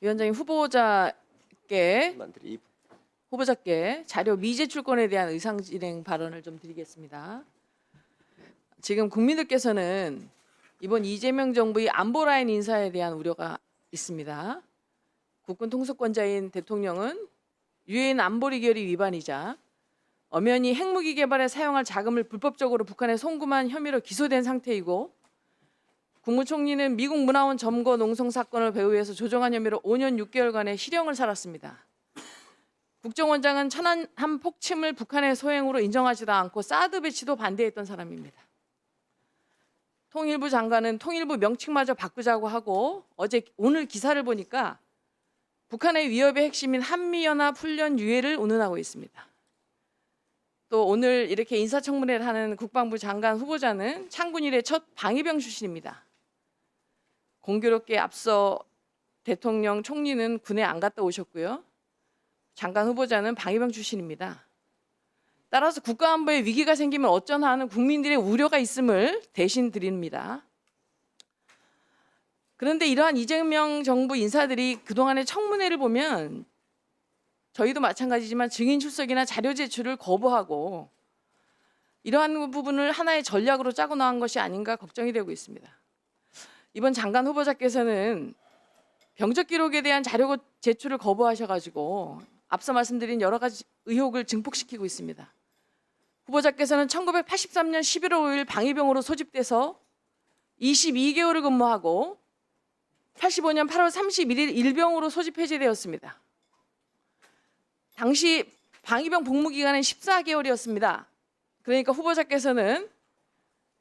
위원장님 후보자께 자료 미제출권에 대한 의사진행 발언을 좀 드리겠습니다. 지금 국민들께서는 이번 이재명 정부의 안보라인 인사에 대한 우려가 있습니다. 국군 통수권자인 대통령은 유엔 안보리 결의 위반이자 엄연히 핵무기 개발에 사용할 자금을 불법적으로 북한에 송금한 혐의로 기소된 상태이고, 국무총리는 미국 문화원 점거 농성 사건을 배후에서 조정한 혐의로 5년 6개월간의 실형을 살았습니다. 국정원장은 천안함 폭침을 북한의 소행으로 인정하지도 않고 사드 배치도 반대했던 사람입니다. 통일부 장관은 통일부 명칭마저 바꾸자고 하고, 오늘 기사를 보니까 북한의 위협의 핵심인 한미연합 훈련 유예를 운운하고 있습니다. 또 오늘 이렇게 인사청문회를 하는 국방부 장관 후보자는 창군 이래 첫 방위병 출신입니다. 공교롭게 앞서 대통령, 총리는 군에 안 갔다 오셨고요. 장관 후보자는 방위병 출신입니다. 따라서 국가안보에 위기가 생기면 어쩌나 하는 국민들의 우려가 있음을 대신 드립니다. 그런데 이러한 이재명 정부 인사들이 그동안의 청문회를 보면 저희도 마찬가지지만 증인 출석이나 자료 제출을 거부하고 이러한 부분을 하나의 전략으로 짜고 나간 것이 아닌가 걱정이 되고 있습니다. 이번 장관 후보자께서는 병적 기록에 대한 자료 제출을 거부하셔가지고 앞서 말씀드린 여러 가지 의혹을 증폭시키고 있습니다. 후보자께서는 1983년 11월 5일 방위병으로 소집돼서 22개월을 근무하고 85년 8월 31일 일병으로 소집 해제되었습니다. 당시 방위병 복무 기간은 14개월이었습니다. 그러니까 후보자께서는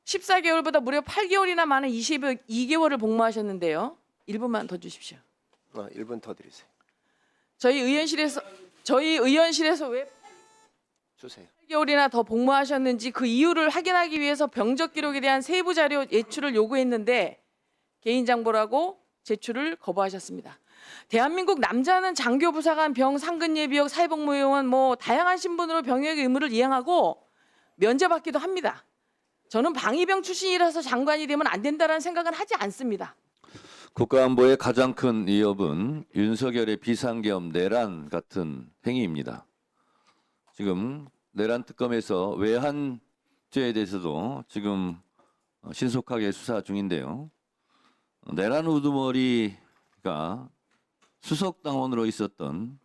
14개월보다 무려 8개월이나 많은 22개월을 복무하셨는데요. 1분만 더 주십시오. 1분 더 드리세요. 저희 의원실에서 왜 주세요. 8개월이나 더 복무하셨는지 그 이유를 확인하기 위해서 병적 기록에 대한 세부 자료 제출을 요구했는데 개인정보라고 제출을 거부하셨습니다. 대한민국 남자는 장교, 부사관, 병, 상근 예비역, 사회복무요원 다양한 신분으로 병역의 의무를 이행하고 면제받기도 합니다. 저는 방위병 출신이라서 장관이 되면 안 된다는 생각은 하지 않습니다. 국가안보의 가장 큰 위협은 윤석열의 비상계엄 내란 같은 행위입니다. 지금 내란 특검에서 외환죄에 대해서도 지금 신속하게 수사 중인데요. 내란 우두머리가 수석당원으로 있었던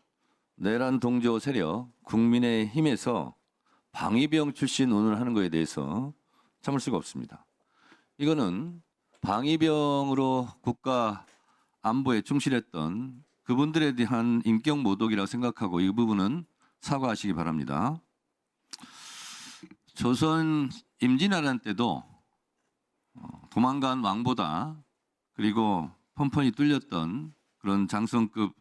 내란 동조 세력 국민의힘에서 방위병 출신 운운을 하는 것에 대해서 참을 수가 없습니다. 이거는 방위병으로 국가 안보에 충실했던 그분들에 대한 인격 모독이라고 생각하고 이 부분은 사과하시기 바랍니다. 조선 임진왜란 때도 도망간 왕보다 그리고 펀펀이 뚫렸던 그런 장성급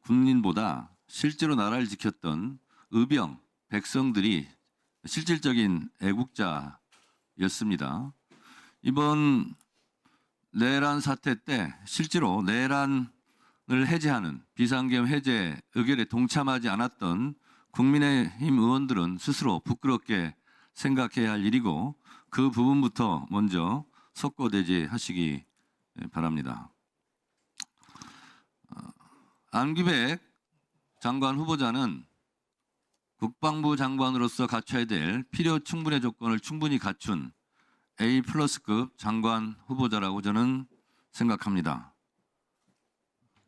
군인보다 실제로 나라를 지켰던 의병, 백성들이 실질적인 애국자였습니다. 이번 내란 사태 때 실제로 내란을 해제하는 비상계엄 해제 의결에 동참하지 않았던 국민의힘 의원들은 스스로 부끄럽게 생각해야 할 일이고 그 부분부터 먼저 속고대죄하시기 바랍니다. 안기백 장관 후보자는 국방부 장관으로서 갖춰야 될 필요 충분의 조건을 충분히 갖춘 A+급 장관 후보자라고 저는 생각합니다.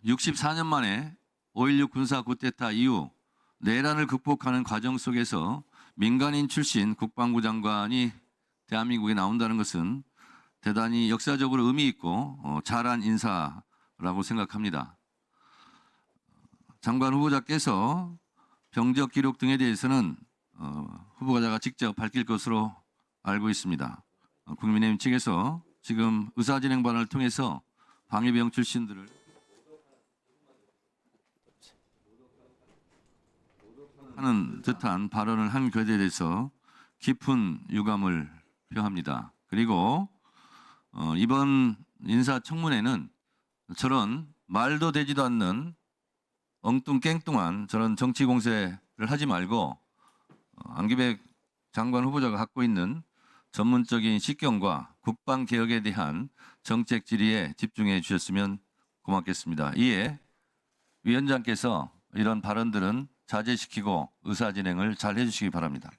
64년 만에 5.16 군사 쿠데타 이후 내란을 극복하는 과정 속에서 민간인 출신 국방부 장관이 대한민국에 나온다는 것은 대단히 역사적으로 의미 있고 잘한 인사라고 생각합니다. 장관 후보자께서 병적 기록 등에 대해서는 후보자가 직접 밝힐 것으로 알고 있습니다. 국민의힘 측에서 지금 의사진행 반을 통해서 방위병 출신들을 하는 듯한 발언을 한 것에 대해서 깊은 유감을 표합니다. 그리고 이번 인사청문회는 저런 말도 되지도 않는 엉뚱깽뚱한 저런 정치 공세를 하지 말고 안기백 장관 후보자가 갖고 있는 전문적인 식견과 국방개혁에 대한 정책 질의에 집중해 주셨으면 고맙겠습니다. 이에 위원장께서 이런 발언들은 자제시키고 의사 진행을 잘 해주시기 바랍니다.